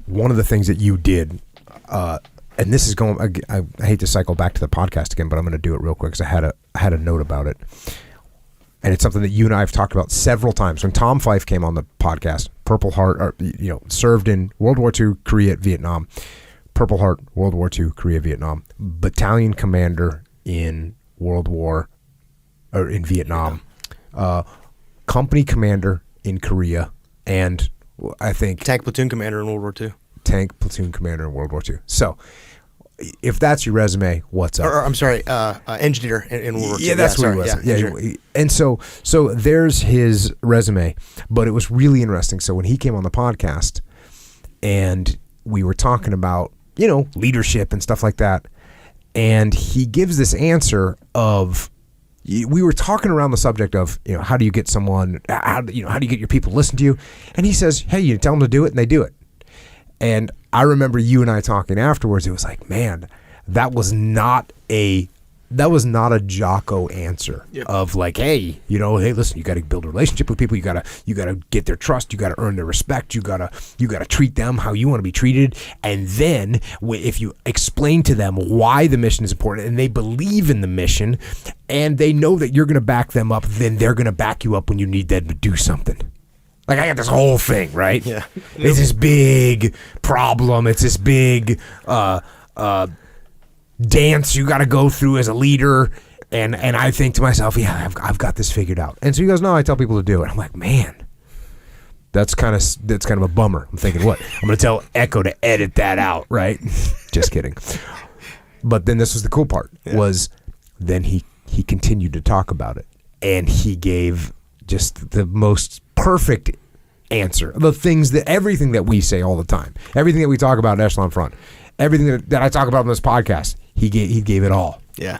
one of the things that you did, and this is going, I hate to cycle back to the podcast again, but I'm going to do it real quick because I had a note about it. And it's something that you and I have talked about several times. When Tom Fife came on the podcast, Purple Heart, served in World War II, Korea, Vietnam. Purple Heart, World War II, Korea, Vietnam. Battalion commander in in Vietnam. Company commander in Korea. And I think... Tank platoon commander in World War II. Tank platoon commander in World War II. So... if that's your resume, what's up? Or I'm sorry, engineer in World War II. Yeah, that's what it was. Yeah, and so there's his resume, but it was really interesting. So when he came on the podcast, and we were talking about leadership and stuff like that, and he gives this answer of, we were talking around the subject of how do you get someone, how do you get your people to listen to you, and he says, hey, you tell them to do it, and they do it. And I remember you and I talking afterwards. It was like, man, that was not a Jocko answer of like, hey, hey, listen, you got to build a relationship with people. You got to get their trust. You got to earn their respect. You got to treat them how you want to be treated. And then if you explain to them why the mission is important and they believe in the mission and they know that you're going to back them up, then they're going to back you up when you need them to do something. Like, I got this whole thing, right? Yeah. It's this big problem. It's this big dance you got to go through as a leader. And I think to myself, yeah, I've got this figured out. And so he goes, no, I tell people to do it. I'm like, man, that's kind of a bummer. I'm thinking, what? I'm going to tell Echo to edit that out, right? Just kidding. But then this was the cool part, was then he continued to talk about it. And he gave just the most perfect answer. Everything that we say all the time, everything that we talk about in Echelon Front, everything that I talk about in this podcast, he gave it all. Yeah.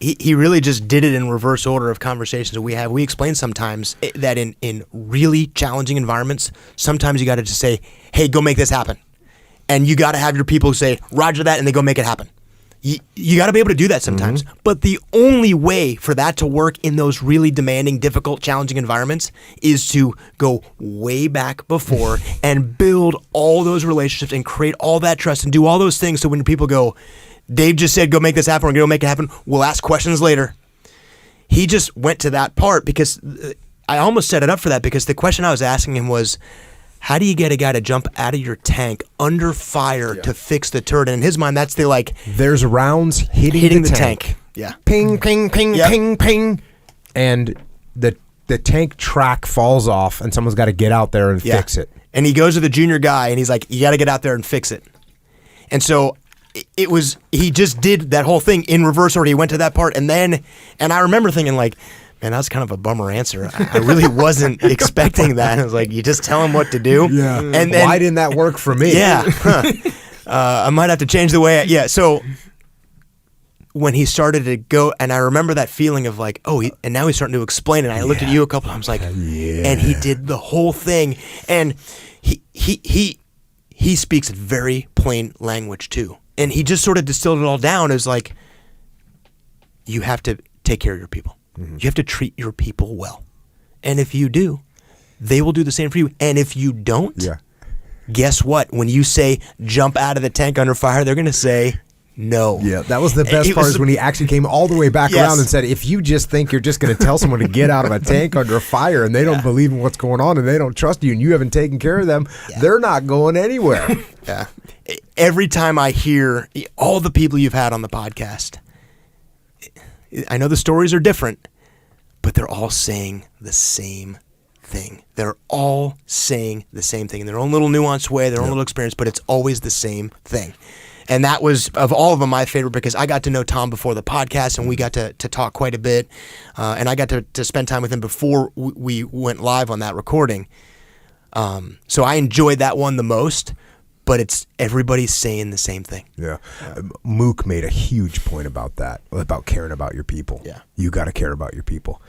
He really just did it in reverse order of conversations that we have. We explain sometimes that in really challenging environments, sometimes you got to just say, hey, go make this happen. And you got to have your people say, roger that, and they go make it happen. You got to be able to do that sometimes. Mm-hmm. But the only way for that to work in those really demanding, difficult, challenging environments is to go way back before and build all those relationships and create all that trust and do all those things so when people go, Dave just said, go make this happen, we're going to go make it happen, we'll ask questions later. He just went to that part because I almost set it up for that because the question I was asking him was, how do you get a guy to jump out of your tank under fire to fix the turret? And in his mind, that's there's rounds hitting the tank. Yeah. Ping, ping, ping, ping, ping. And the tank track falls off and someone's got to get out there and fix it. And he goes to the junior guy and he's like, you got to get out there and fix it. And so he just did that whole thing in reverse order. He went to that part and I remember thinking like, man, that's kind of a bummer answer. I really wasn't expecting that. I was like, you just tell him what to do. Yeah. And then, why didn't that work for me? Yeah. I might have to change the way. So when he started to go, and I remember that feeling of like, and now he's starting to explain it. And I looked at you a couple times like, and he did the whole thing. And he speaks very plain language too. And he just sort of distilled it all down as like, you have to take care of your people. Mm-hmm. You have to treat your people well. And if you do, they will do the same for you. And if you don't, guess what? When you say jump out of the tank under fire, they're going to say no. Yeah, that was the best part is when he actually came all the way back around and said, if you just think you're just going to tell someone to get out of a tank under fire and they don't believe in what's going on and they don't trust you and you haven't taken care of them, they're not going anywhere. Yeah. Every time I hear all the people you've had on the podcast, I know the stories are different, but they're all saying the same thing. They're all saying the same thing in their own little nuanced way, their own little experience, but it's always the same thing. And that was, of all of them, my favorite because I got to know Tom before the podcast and we got to talk quite a bit. And I got to spend time with him before we went live on that recording. So I enjoyed that one the most. But it's everybody's saying the same thing. Yeah. Mook made a huge point about that, about caring about your people. Yeah. You got to care about your people.